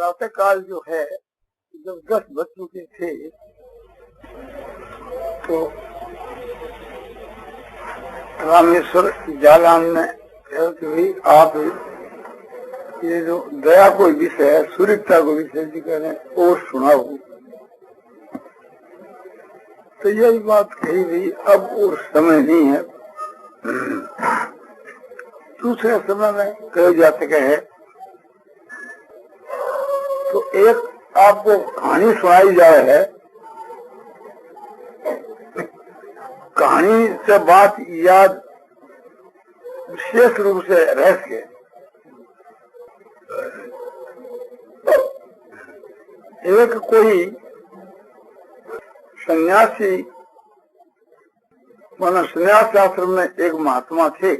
प्रातः काल जो है, जब 10 बज चुके थे तो रामेश्वर जालान ने कहा कि भाई आप ये जो दया को विषय है, सूर्यता को विषय जी करें और सुनाओ। तो यही बात कही भाई अब और समय नहीं है, दूसरे समय में कहे जा सके है। तो एक आपको कहानी सुनाई जाए है, कहानी से बात याद विशेष रूप से रहस्य। एक कोई सन्यासी माना सन्यास आश्रम में एक महात्मा थे,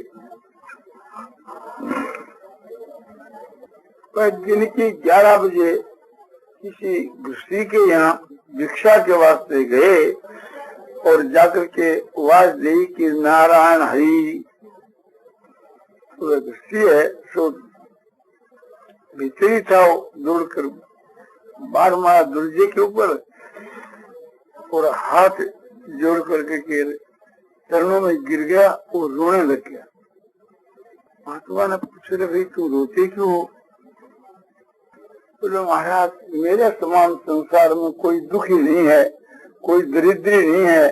वह दिन की 11 बजे किसी गृहस्थी के यहाँ भिक्षा के वास्ते गए और जाकर के आवाज दी कि नारायण हरि। वह गृहस्थी है सो भीतरी था, दौड़कर बाढ़ मारा दुर्जे के ऊपर और हाथ जोड़ करके चरणों में गिर गया और रोने लग गया। महात्मा ने पूछे भाई तू रोते क्यों हो? बोले महाराज मेरे समान संसार में कोई दुखी नहीं है, कोई दरिद्री नहीं है,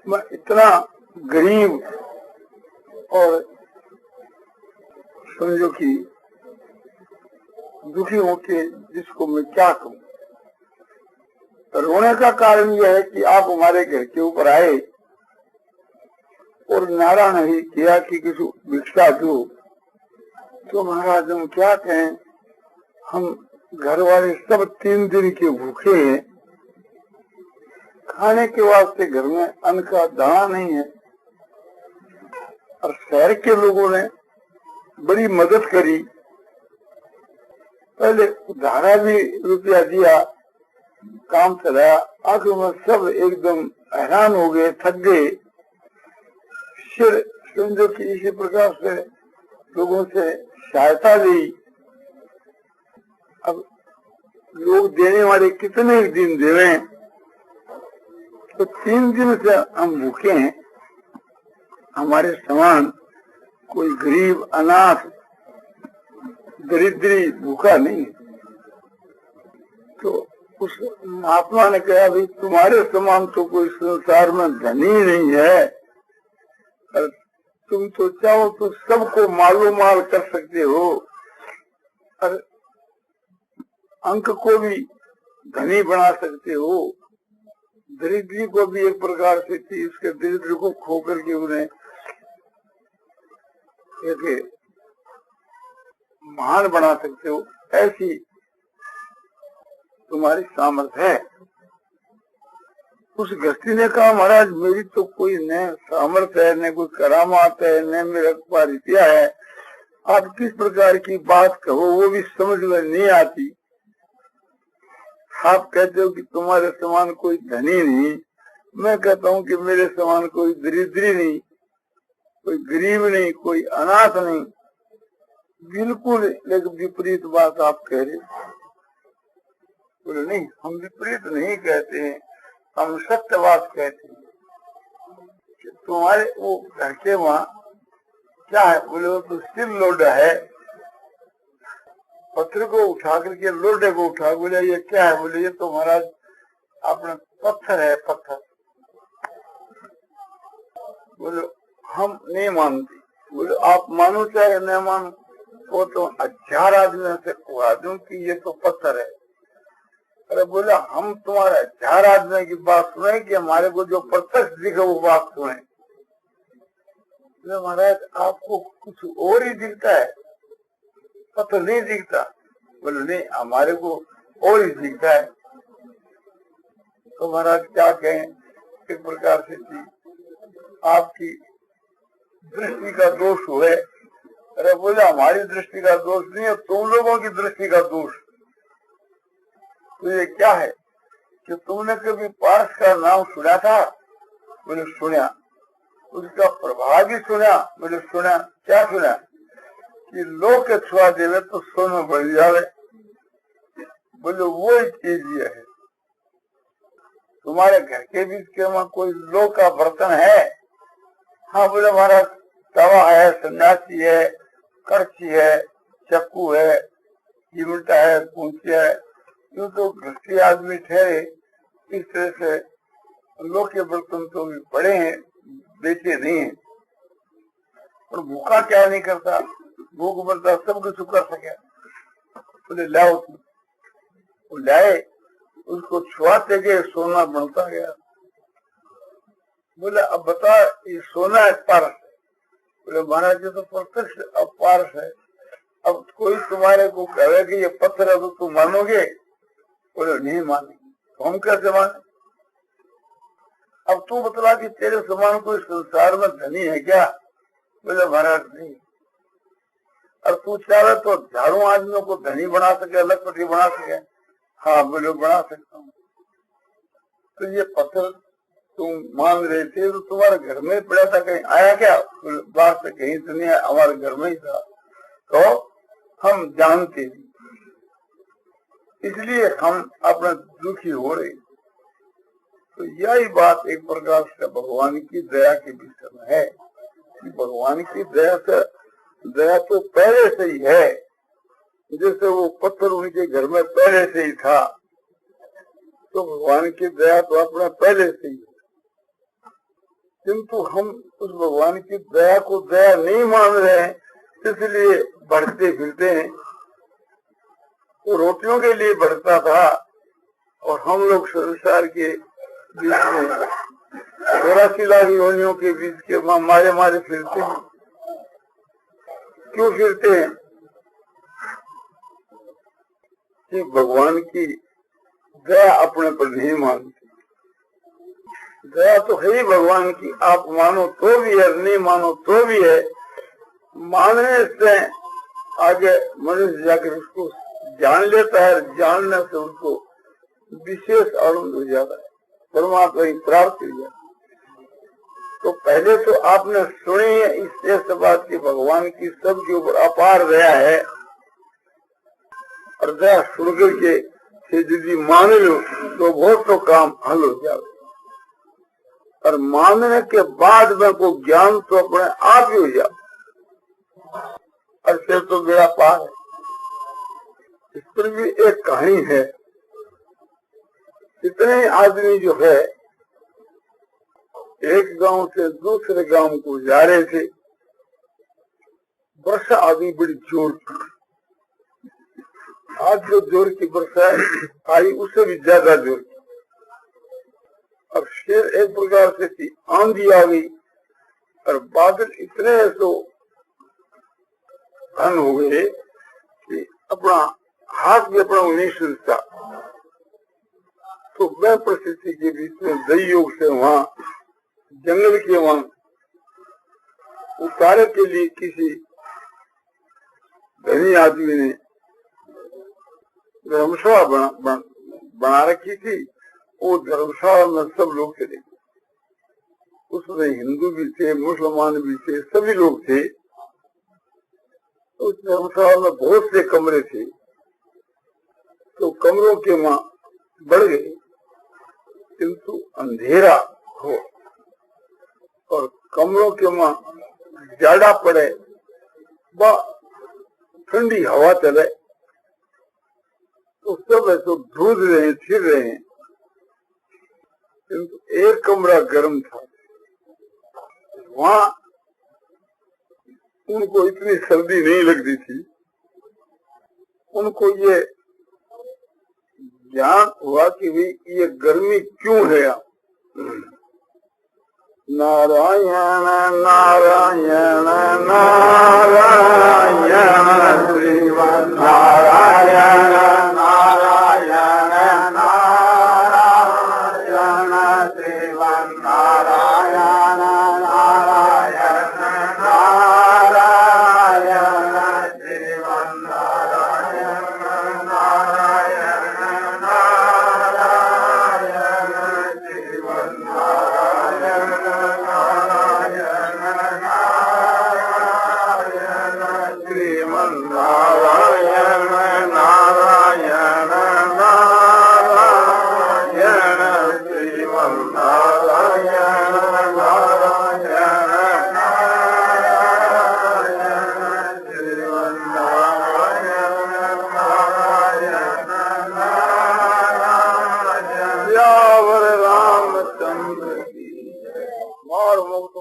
मैं इतना गरीब और समझो कि दुखी होके जिसको मैं क्या कहूँ। रोने का कारण यह है कि आप हमारे घर के ऊपर आए और नारायण ही किया कि किसी भिक्षा दो। तो महाराज हम क्या कहें, हम घर वाले सब 3 दिन के भूखे हैं, खाने के वास्ते घर में अन्न का दाना नहीं है। और शहर के लोगों ने बड़ी मदद करी, पहले उधारा भी रुपया दिया, काम चलाया, आखिर में सब एकदम हैरान हो गए, थक गए। फिर समझो कि इसी प्रकार से लोगों से सहायता ली। अब लोग देने वाले कितने दिन देवें, तो 3 दिन से हम भूखे हैं, हमारे समान कोई गरीब अनाथ दरिद्री भूखा नहीं। तो उस महात्मा ने कहा भाई तुम्हारे समान तो कोई संसार में धनी नहीं है, और तुम तो चाहो तो सबको मालो माल कर सकते हो और अंक को भी धनी बना सकते हो, दरिद्री को भी एक प्रकार से थी उसके दरिद्र को खो करके उन्हें एक महान बना सकते हो, ऐसी तुम्हारी सामर्थ्य है। उस गृहस्थी ने कहा महाराज मेरी तो कोई न सामर्थ्य है, न कोई करामात है, न मेरा पारित्या है, आप किस प्रकार की बात कहो वो भी समझ में नहीं आती। आप कहते हो कि तुम्हारे समान कोई धनी नहीं, मैं कहता हूँ कि मेरे समान कोई दरिद्री नहीं, कोई गरीब नहीं, कोई अनाथ नहीं। बिल्कुल एक विपरीत बात आप कह रहे। बोले नहीं हम विपरीत नहीं कहते हैं, हम सत्य बात कहते हैं कि तुम्हारे वो घर के वहाँ क्या है? बोले वो तो सिर लोडा है, पत्थर को उठा करके लोडे को उठा। बोले ये क्या है? बोले ये तो महाराज अपना पत्थर है, पत्थर। बोले हम नहीं मानते। बोले आप मानो चाहे न मानो, वो तो 1000 आदमी से कुआ दूं कि ये तो पत्थर है। अरे बोले हम तुम्हारे 1000 आदमी की बात सुने कि हमारे को जो प्रत्यक्ष दिखे वो बात सुने। महाराज आपको कुछ और ही दिखता है, पत्थर नहीं दिखता। बोले नहीं हमारे को और ही दिखता है। तो महाराज क्या कहें, एक प्रकार से आपकी दृष्टि का दोष हुए। अरे बोले हमारी दृष्टि का दोष नहीं है, तुम लोगों की दृष्टि का दोष। तो ये क्या है कि तुमने कभी पारस का नाम सुना था? बोले सुना। उसका प्रभाव भी सुना? बोले सुना। क्या सुना? कि लोग के छुआ देवे तो सोना बढ़ जावे। बोले वो चीज ये है। तुम्हारे घर के बीच के वहां कोई लोग का बर्तन है? हाँ बोले हमारा तवा है, सन्यासी है, करछी है, चक्कू है, चिमटा है, कूंची है। यूं तो गृहस्थी आदमी ठहरे इस तरह से लोग के बर्तन तो भी पड़े हैं, बेचे नहीं है। और भूखा क्या नहीं करता, भूख मरता सब कुछ कर सके। बोले लाओ, वो लाए, उसको छुआते गए सोना बनता गया। बोले अब बता ये सोना है पारस है? बोले महाराज जी तो प्रत्यक्ष अब पारस है। अब कोई तुम्हारे को कहे कि ये पत्थर है तो तुम मानोगे? बोले नहीं मानेंगे। तो हम कैसे माने? अब तू बतला कि तेरे समान कोई संसार में धनी है क्या? बोले महाराज नहीं। और तू चाहे तो झाड़ू आदमियों को धनी बना सके, लखपति बना सके? हाँ बोले बना सकता हूँ। तो ये पत्थर तुम मान रहे थे तो तुम्हारे घर में पड़ा था, कहीं आया क्या? बाहर से कहीं तो नहीं, हमारे घर में ही था। तो हम जानते नहीं, इसलिए हम अपना दुखी हो रहे। तो यही बात एक प्रकार से भगवान की दया के विषय में है कि भगवान की दया तो पहले से ही है। जैसे वो पत्थर उनके घर में पहले से ही था, तो भगवान की दया तो अपना पहले से ही है। किंतु हम उस भगवान की दया को दया नहीं मान रहे हैं, इसलिए बढ़ते फिरते हैं। वो रोटियों के लिए बढ़ता था और हम लोग संसार के बीच में 84 लाख योनियों के बीच के मारे मारे फिरते हैं। क्यों फिरते हैं? कि भगवान की दया अपने पर नहीं मानते। दया तो है ही भगवान की, आप मानो तो भी है, नहीं मानो तो भी है। मानने से आगे मनुष्य जाकर उसको जान लेता है, जानने से उसको विशेष आनंद हो जाता है, परमात्मा की प्राप्ति हो जाती है। तो पहले तो आपने सुनी है इस बात की भगवान की सबके ऊपर अपार दया है, और दया सुन करके यदि मान लो तो बहुत तो काम हल हो जाए। और मानने के बाद में को ज्ञान तो अपने आप ही हो जाए, और फिर तो मेरा पार है। इस पर भी एक कहानी है। इतने आदमी जो है एक गांव से दूसरे गांव को जा रहे थे। वर्षा आदमी बड़ी जोर की, आज जो जोर की वर्षा आई उससे भी ज्यादा जोर की। अब फिर एक प्रकार से थी, आंधी आ गई और बादल इतने तो घन हो गए कि अपना हाथ भी अपना नहीं सुनता। तो मैं परिस्थिति के बीच में दई योग से वहां जंगल के वहां उतारे के लिए किसी धनी आदमी ने धर्मशाला बना रखी थी। वो धर्मशाला में सब लोग चले गए। उसमें हिंदू भी थे, मुसलमान भी थे, सभी लोग थे। उस धर्मशाला में बहुत से कमरे थे। तो कमरों के वहां बढ़ गए, किंतु अंधेरा हो और कमरों के वहां ज्यादा पड़े व ठंडी हवा चले, तो सब ऐसे ढूंढ रहे हैं, फिर रहे हैं। किंतु एक कमरा गर्म था, वहां उनको इतनी सर्दी नहीं लगती थी। उनको ये ज्ञान हुआ कि भाई ये गर्मी क्यों है। नारायण नारायण नारायण श्रीमन नारायण नारायण नारायण श्रीमन नारायण नारायण नारायण श्रीमन नारायण नारायण नारायण श्रीमन नारायण नारायण नारायण श्रीमन मार मुक्त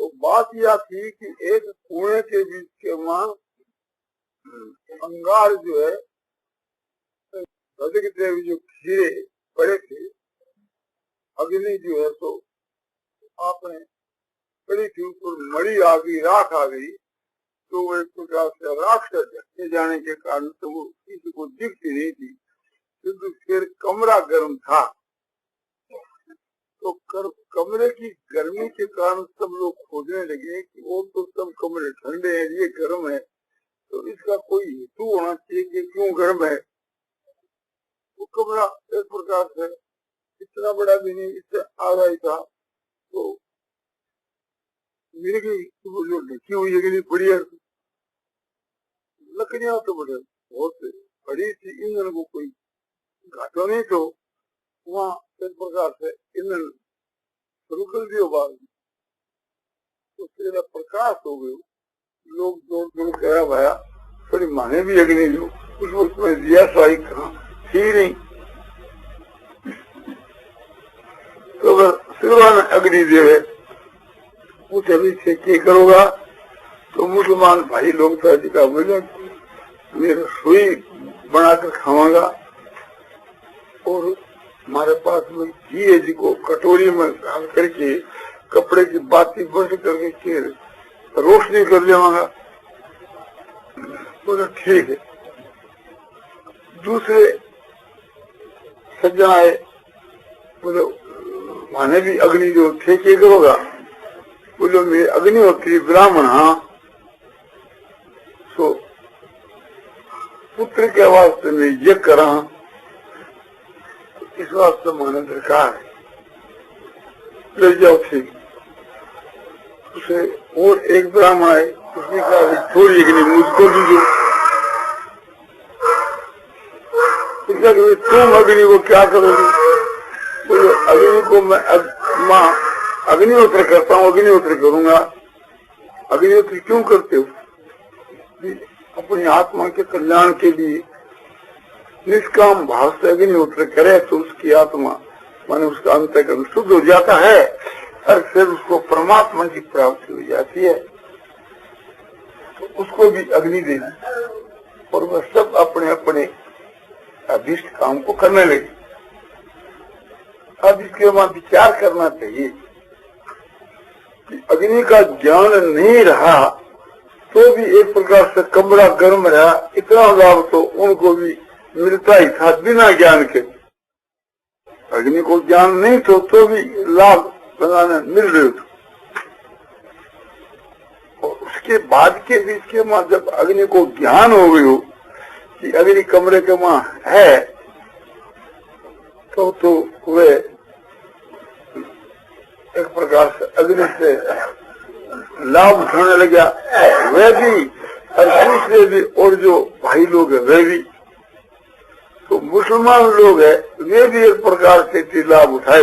तो बात यह थी कि एक कुएं के बीच के मां अंगार जो है बदक देव जो खीरे पड़े थे, अग्नि जो है तो आपने पड़ी थी, ऊपर मड़ी आ गई, राख आ गई, तो वो एक प्रकार से राख से ढके जाने के कारण तो वो किसी को दिखती नहीं थी, किंतु फिर कमरा गर्म था, तो कमरे की गर्मी के कारण सब लोग खोजने लगे कि वो तो सब कमरे ठंडे हैं, ये गर्म है, तो इसका कोई हेतु होना चाहिए कि क्यों गर्म है। वो कमरा एक प्रकार से इतना बड़ा भी नहीं, इससे आ रहा ही था, तो मिल गई वो जो ढकी हुई अग्नि पड़ी है, लकड़ियां तो बड़े बहुत बड़ी थी, ईंधन को कोई घाटो नहीं, तो वहाँ एक प्रकार से ईंधन शुरू कर दियो बात, तो तेरा प्रकाश हो गयो, लोग जोर जोर कह भाया थोड़ी माने भी अग्नि जो उस वक्त में दिया स्वाई कहा थी नहीं, तो अगर सिरवान अग्नि देवे पूछे भी से क्या करोगा, तो मुसलमान भाई लोग था जिका बोला मैं रसोई बनाकर खावांगा और हमारे पास में घी है जिको कटोरी में डाल करके कपड़े की बाती बंद करके रोशनी कर लेवांगा। बोला ठीक है। दूसरे सज्जन आए, बोले माने भी अग्नि जो थे क्या करोगा, बोलो मैं अग्निहोत्री ब्राह्मण हाँ, तो पुत्र के वास्ते में ये करा, इस वास्ते माने दरकार है, ले जाओ ठीक। उसे और एक ब्राह्मण आए, उसने कहा थोड़ी अग्नि मुझको दीजिए, तुम अग्नि को क्या करोगे, बोलो अग्नि को मैं अग्निहोत्र करता हूँ, अग्निहोत्र करूंगा। अग्निहोत्र क्यों करते हो, अपनी आत्मा के कल्याण के लिए निष्काम भाव से अग्निहोत्र करे तो उसकी आत्मा माने उसका अंतःकरण शुद्ध हो जाता है और फिर उसको परमात्मा की प्राप्ति हो जाती है। तो उसको भी अग्नि देना और वह सब अपने अपने अभिष्ट काम को करने लगे। अब इसके बाद विचार करना चाहिए कि अग्नि का ज्ञान नहीं रहा तो भी एक प्रकार से कमरा गर्म रहा, इतना लाभ तो उनको भी मिलता ही था बिना ज्ञान के। अग्नि को ज्ञान नहीं तो भी लाभ बनाने मिल रहे थे। और उसके बाद के बीच के मां जब अग्नि को ज्ञान हो गई हो कि अग्नि कमरे के मां है, तो वे एक प्रकार से अग्नि से लाभ उठाने लगा, वे भी और दूसरे भी, और जो भाई लोग है वे भी। तो मुसलमान लोग है वे भी एक प्रकार से लाभ उठाए।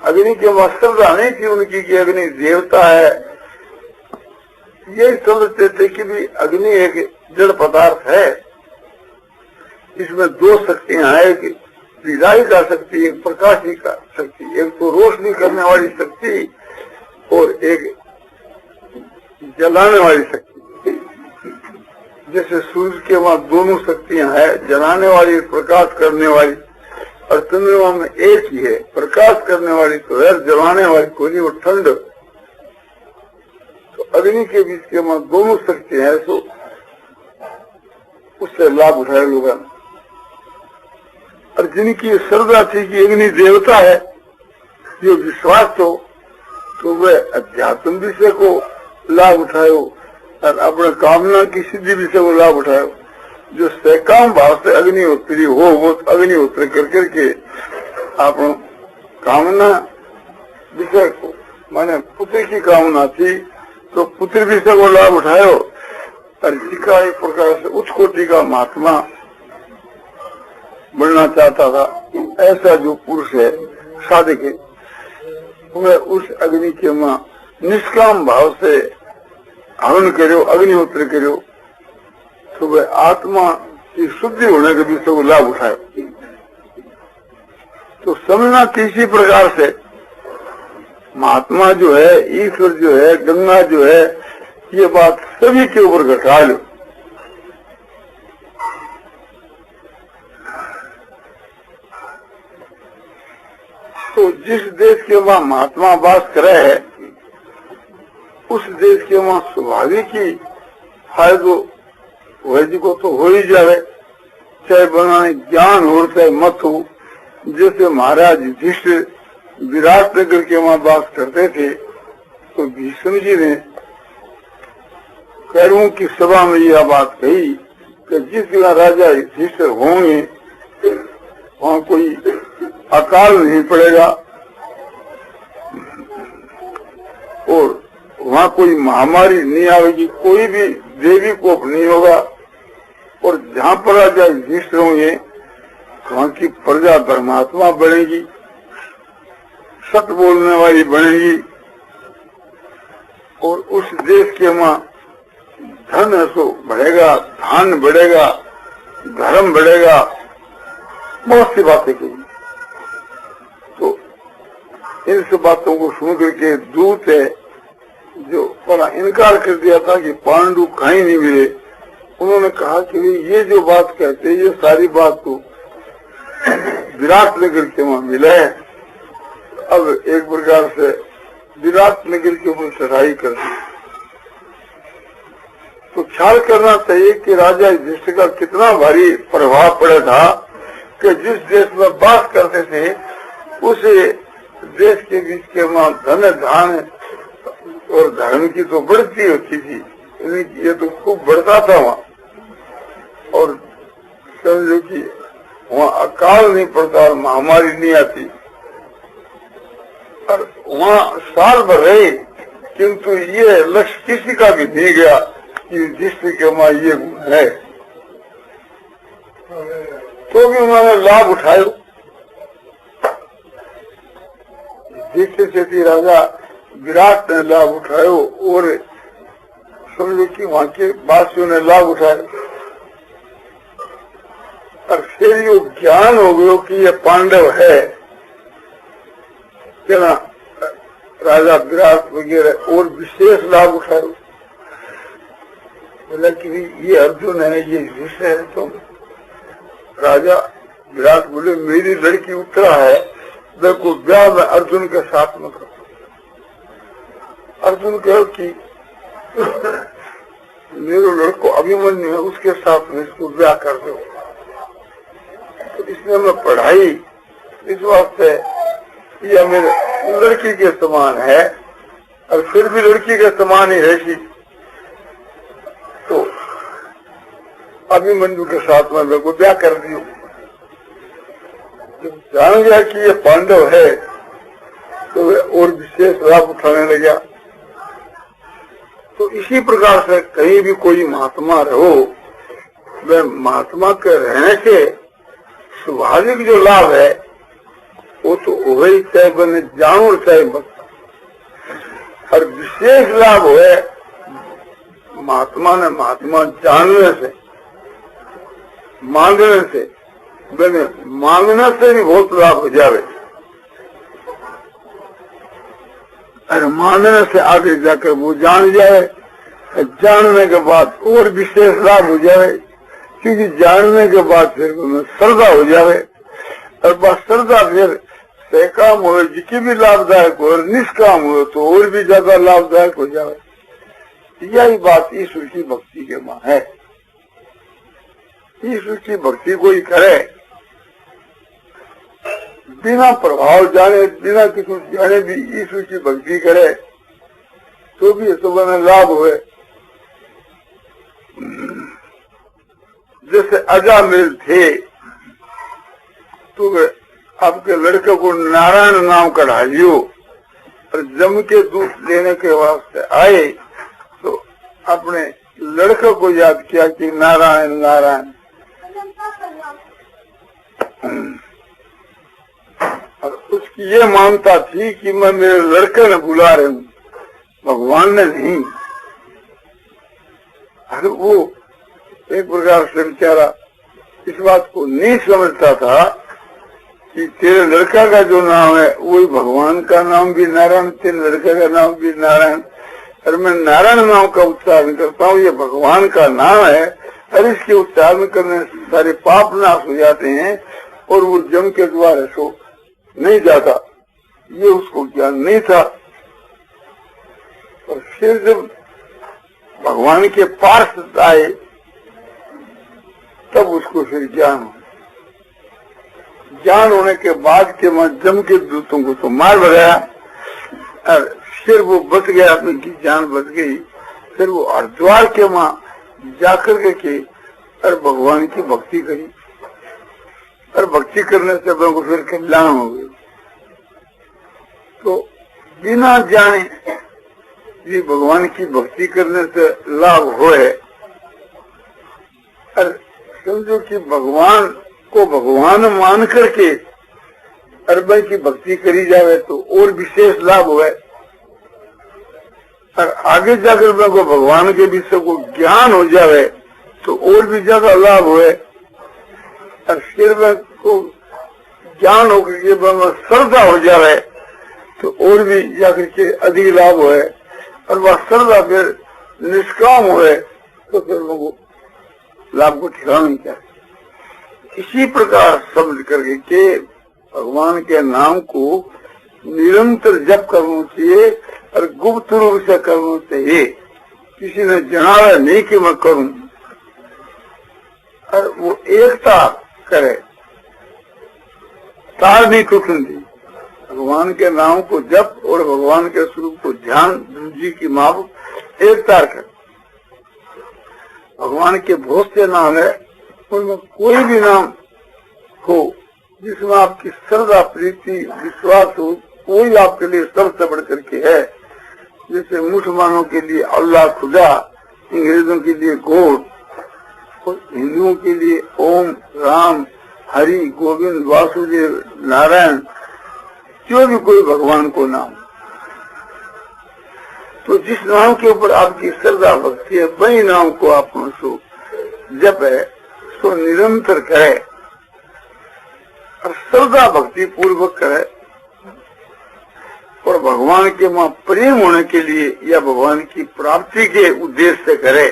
अग्नि के वहां श्रद्धा नहीं थी उनकी कि अग्नि देवता है, ये समझते थे कि भी अग्नि एक जड़ पदार्थ है, इसमें दो शक्तियां है, कि विदाई का शक्ति, एक प्रकाशी का शक्ति, एक तो रोशनी करने वाली शक्ति और एक जलाने वाली शक्ति। जैसे सूर्य के वहां दोनों शक्तियां है, जलाने वाली, प्रकाश करने वाली, और चंद्रमा में एक ही है, प्रकाश करने वाली तो है, जलाने वाली कोई वो ठंड। तो अग्नि के बीच के वहां दोनों शक्तियां है, तो उससे लाभ उठाए लोगों ने। और जिनकी श्रद्धा थी कि अग्नि देवता है, जो विश्वास तो वे अध्यात्म विषय को लाभ उठायो और अपने कामना की सिद्धि विषय को लाभ उठायो। जो सकाम भाव से अग्निहोत्री हो वो अग्निहोत्र कर करके अपना कामना विषय को, माने पुत्र की कामना थी तो पुत्र विषय को लाभ उठायो। और जिसका एक प्रकार से उच्च कोटि का महात्मा बनना चाहता था, ऐसा जो पुरुष है साधक है, वह उस अग्नि के मां निष्काम भाव से हवन करो, अग्निहोत्र करो, तो वह आत्मा की शुद्धि होने के विषय को लाभ उठाए। तो समझना किसी प्रकार से महात्मा जो है, ईश्वर जो है, गंगा जो है, ये बात सभी के ऊपर घटा लो। तो जिस देश के वहाँ महात्मा वास करे है, उस देश के वहाँ स्वाभाविक ही फायदो वैदिक को तो हो ही जाए, चाहे बनाने ज्ञान हो चाहे मत हो। जैसे महाराज युधिष्ठिर विराट नगर के वहाँ वास करते थे, तो भीष्म जी ने कैरवों की सभा में यह बात कही कि जिस जगह राजा युधिष्ठिर होंगे वहाँ कोई अकाल नहीं पड़ेगा और वहाँ कोई महामारी नहीं आएगी, कोई भी देवी कोप नहीं होगा, और जहाँ पर राजा युधिष्ठिर होंगे वहाँ की प्रजा धर्मात्मा बनेगी, सत्य बोलने वाली बनेगी, और उस देश के वहाँ धन सो बढ़ेगा, धान बढ़ेगा, धर्म बढ़ेगा, बहुत सी बातें कही। तो इन सब बातों को सुन करके दूत है जो बड़ा इनकार कर दिया था कि पांडु कहीं नहीं मिले, उन्होंने कहा कि ये जो बात कहते ये सारी बात तो विराट नगर के वहाँ मिला है। अब एक प्रकार से विराट नगर के ऊपर चढ़ाई कर दी। तो ख्याल करना चाहिए कि राजा युधिष्ठिर का कितना भारी प्रभाव पड़ा था कि जिस देश में वास करते थे उस देश के बीच के वहाँ धन धान और धर्म की तो बढ़ती होती थी, ये तो खूब बढ़ता था वहाँ, और समझो कि वहाँ अकाल नहीं पड़ता और महामारी नहीं आती, और वहाँ साल भर रहे, किंतु ये लक्ष्य किसी का भी नहीं गया कि युधिष्ठिर के वहाँ ये गुण है, तो भी उन्होंने लाभ उठाया। युधिष्ठिर से राजा विराट ने लाभ उठाया और समझो कि वहाँ के वासियों ने लाभ उठाया, और फिर ये ज्ञान हो गया कि ये पांडव है, क्या राजा विराट वगैरह और विशेष लाभ उठाए। बोला कि ये अर्जुन है, ये युधिष्ठिर है। तो राजा विराट बोले मेरी लड़की उत्तरा है, देखो ब्याह में अर्जुन के साथ में करो। अर्जुन कहो कि मेरे लड़को अभिमन्यु है, उसके साथ में इसको ब्याह कर दो। तो इसमें मैं पढ़ाई इस वास्ते यह मेरे लड़की के समान है, और फिर भी लड़की के समान ही रहती, तो अभिमन्यु के साथ में मेरे को ब्याह कर दियो। जब जान गया कि ये पांडव है तो वे और विशेष लाभ उठाने लगा। तो इसी प्रकार से कहीं भी कोई महात्मा रहो, वह महात्मा के रहने से स्वाभाविक जो लाभ है वो तो वही चाहे बने जानो चाहे बस, और विशेष लाभ है महात्मा ने महात्मा जानने से, मांगने से, बने मांगने से भी बहुत लाभ हो जावे, और मानने से आगे जाकर वो जान जाए, जानने के बाद और विशेष लाभ हो जाए, क्योंकि जानने के बाद फिर उनमें श्रद्धा हो जाए, और बस श्रद्धा फिर सकाम हो जितनी भी लाभदायक हो और निष्काम हो तो और भी ज्यादा लाभदायक हो जाए। यही बात ईश्वर की भक्ति के मां है। ईश्वर की भक्ति कोई करे बिना प्रभाव जाने, बिना किसी जाने भी ईश्वर की भक्ति करे तो भी सुबह में लाभ हुए। जैसे अजामिल थे तो आपके लड़के को नारायण नाम का ढालियो, और जम के दूध लेने के वास्ते आए तो अपने लड़के को याद किया कि नारायण नारायण, और उसकी ये मानता थी कि मैं मेरे लड़के ने बुला रही हूँ, भगवान ने नहीं। अरे वो एक प्रकार से बेचारा इस बात को नहीं समझता था कि तेरे लड़का का जो नाम है वही भगवान का नाम भी नारायण, तेरे लड़का का नाम भी नारायण, और मैं नारायण नाम का उच्चारण करता हूँ, ये भगवान का नाम है, और इसके उच्चारण करने से सारे पाप नाश हो जाते हैं और वो जम के द्वारा सो नहीं जाता। ये उसको ज्ञान नहीं था। और फिर जब भगवान के पार्षद आए तब उसको फिर ज्ञान हो। ज्ञान होने के बाद के जम के दूतों को तो मार भगाया, और फिर वो बच गया, अपनी जान बच गई। फिर वो हरिद्वार के वहां जाकर के और भगवान की भक्ति करी, और भक्ति करने से को फिर कल्याण हो गई। तो बिना जाने ये भगवान की भक्ति करने से लाभ होए, और समझो कि भगवान को भगवान मान करके अरबा की भक्ति करी जावे तो और विशेष लाभ हुए, और आगे जाकर मैं को भगवान के विषय को ज्ञान हो जावे तो और भी ज्यादा लाभ हुए, और फिर मैं को ज्ञान होकर के श्रद्धा हो जावे तो और भी जाकर के अधिक लाभ हुए, और वह श्रद्धा फिर निष्काम हुए तो फिर वो लाभ को ठिकाना नहीं चाहिए। इसी प्रकार समझ करके के भगवान के नाम को निरंतर जप करना चाहिए और गुप्त रूप से करना चाहिए। किसी ने जनावा नहीं कि मैं करूं, और वो एकता करे, तार नहीं टूटती। भगवान के नाम को जप और भगवान के स्वरूप को ध्यान जी की माप एक तार कर। भगवान के बहुत से नाम है, उनमें कोई भी नाम हो जिसमें आपकी श्रद्धा प्रीति विश्वास हो, कोई आपके लिए सबसे बढ़ करके है। जैसे मुसलमानों के लिए अल्लाह खुदा, अंग्रेजों के लिए गॉड, और हिंदुओं के लिए ओम, राम, हरि, गोविंद, वासुदेव, नारायण, जो भी कोई भगवान को नाम। तो जिस नाम के ऊपर आपकी श्रद्धा भक्ति है वही नाम को आप सो जप है सो निरंतर करे और श्रद्धा भक्ति पूर्वक करे, और भगवान के वहां प्रेम होने के लिए या भगवान की प्राप्ति के उद्देश्य से करे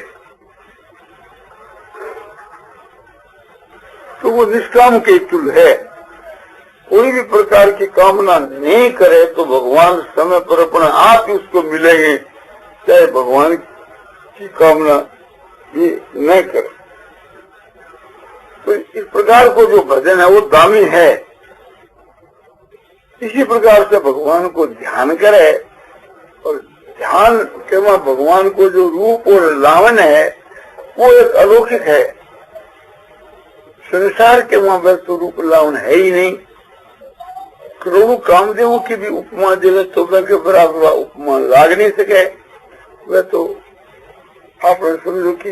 तो वो निष्काम के तुल्य है। कोई भी प्रकार की कामना नहीं करे तो भगवान समय पर अपने आप ही उसको मिलेंगे, चाहे भगवान की कामना भी नहीं करे। तो इस प्रकार को जो भजन है वो दामी है। इसी प्रकार से भगवान को ध्यान करे, और ध्यान के वहां भगवान को जो रूप और लावण्य है वो एक अलौकिक है। संसार के वहां वह तो रूप लावण्य है ही नहीं। करोड़ों कामदेवों की भी उपमा देवे तो वह के बराबर उपमा लाग नहीं सके। वह तो आपने समझो कि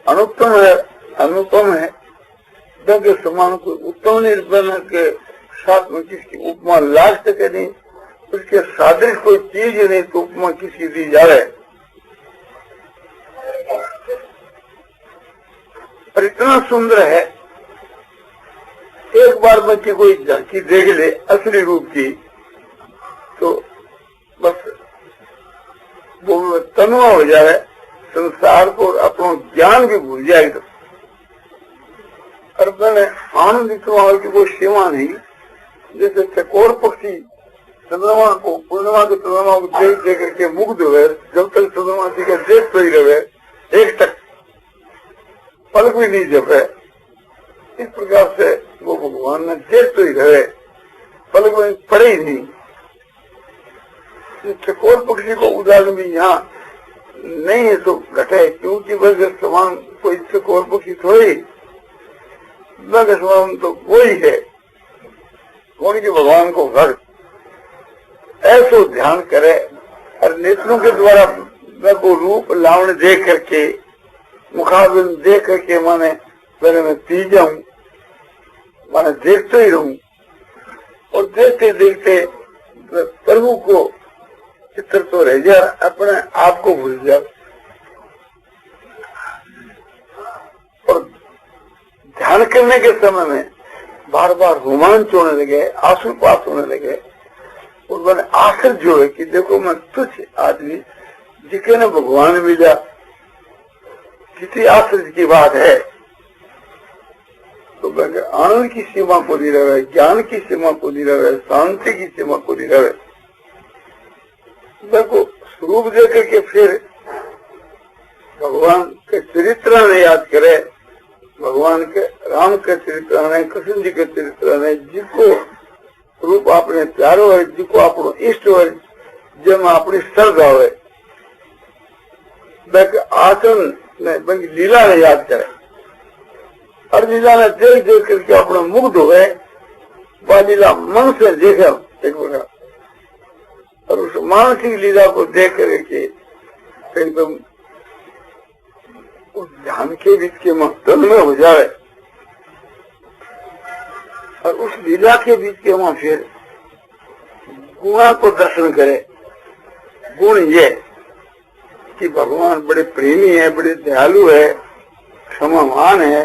अनुत्तम है, अनुपम है, के समान कोई उत्तम निर्बन के साथ में किसकी उपमा लाग सके नहीं। उसके सादृश कोई चीज नहीं तो उपमा किसकी दी जाए। और इतना सुंदर है, एक बार बच्चे कोई झांकी देख ले असली रूप की तो बस वो तन्वा हो जाए, संसार को अपना ज्ञान भी भूल जाएगा। और मैंने आनंदित की कोई सीमा नहीं। जैसे चकोर पक्षी चंद्रमा को, पूर्णिमा के चंद्रमा को देख देख करके मुग्ध हुए, जब तक चंद्रमा जी का देख तो ही रहे, एक तक पलक भी नहीं जपे। इस प्रकार से वो भगवान ने देख तो ही रहे, पलक में पड़े ही नहीं। चकोर पक्षी को उदाहरण भी यहाँ नहीं है तो घटे, क्योंकि वह समान कोई चकोर पक्षी थोड़ी, वह समान तो वही है। कौन के भगवान को घर ऐसो ध्यान करे और नेत्रों के द्वारा मैं को रूप लावण देख करके, मुखाबिल देख करके माने पहले मैं पी जाऊं, माने देखते ही रहूं, और देखते देखते प्रभु को चित्र तो रह जा, अपने आप को भूल जा। और ध्यान करने के समय में बार बार रोमांच होने लगे, आंसुपात होने लगे। और मैंने आखिर जो है कि देखो मैं तुझ आदमी जिके ने भगवान मिला, कितनी आश्चर्य की बात है। तो आनंद की सीमा को नहीं रहे, ज्ञान की सीमा को नहीं रहे, शांति की सीमा को नहीं रहे। देखो स्वरूप दे करके फिर भगवान के चरित्र ने याद करे, भगवान के राम के चरित्र ने, कृष्ण जी के चरित्र ने, जिसको रूप आपने प्यारो है, जिसको आपनो इष्ट हो, जब अपनी श्रद्धा हो, आचरण ने लीला ने याद करे और लीला ने देख देख करके अपना मुग्ध हो गए। वह लीला मन से देखे एक प्रकार, और उस मानसिक लीला को देख करके एकदम उस ध्यान के बीच के तन में हो जाए और उस लीला के बीच के वहां फिर गुणा को दर्शन करे। गुण ये कि भगवान बड़े प्रेमी है, बड़े दयालु है, क्षमावान है,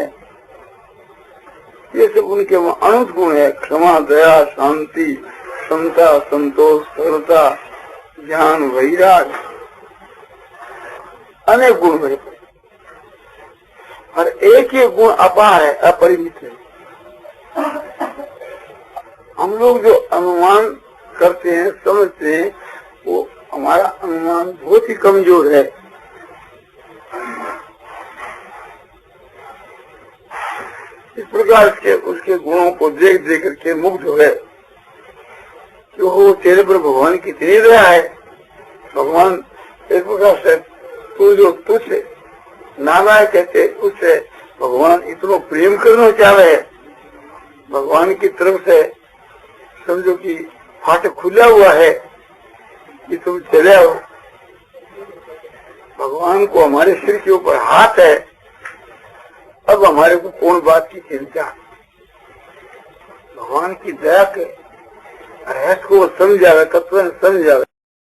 ये सब उनके अनंत गुण है। क्षमा, दया, शांति, समता, संतोष, सरलता, ज्ञान, वैराग, अनेक गुण बड़े पड़े। और एक ही गुण अपार है, अपरिमित है। हम लोग जो अनुमान करते हैं, समझते हैं, वो हमारा अनुमान बहुत ही कमजोर है। इस प्रकार के उसके गुणों को देख देख करके मुग्ध हो गए कि वो तेरे पर भगवान की इतनी दया है। भगवान इस प्रकार से तू जो तुझसे नाना कहते, उससे भगवान इतना प्रेम करना चाह रहे है। भगवान की तरफ से समझो कि फाटक खुला हुआ है कि तुम चले आओ। भगवान को हमारे सिर के ऊपर हाथ है, अब हमारे को कौन बात की चिंता। भगवान की दया के रहस्य को समझ जावे, तत्व समझ जावे।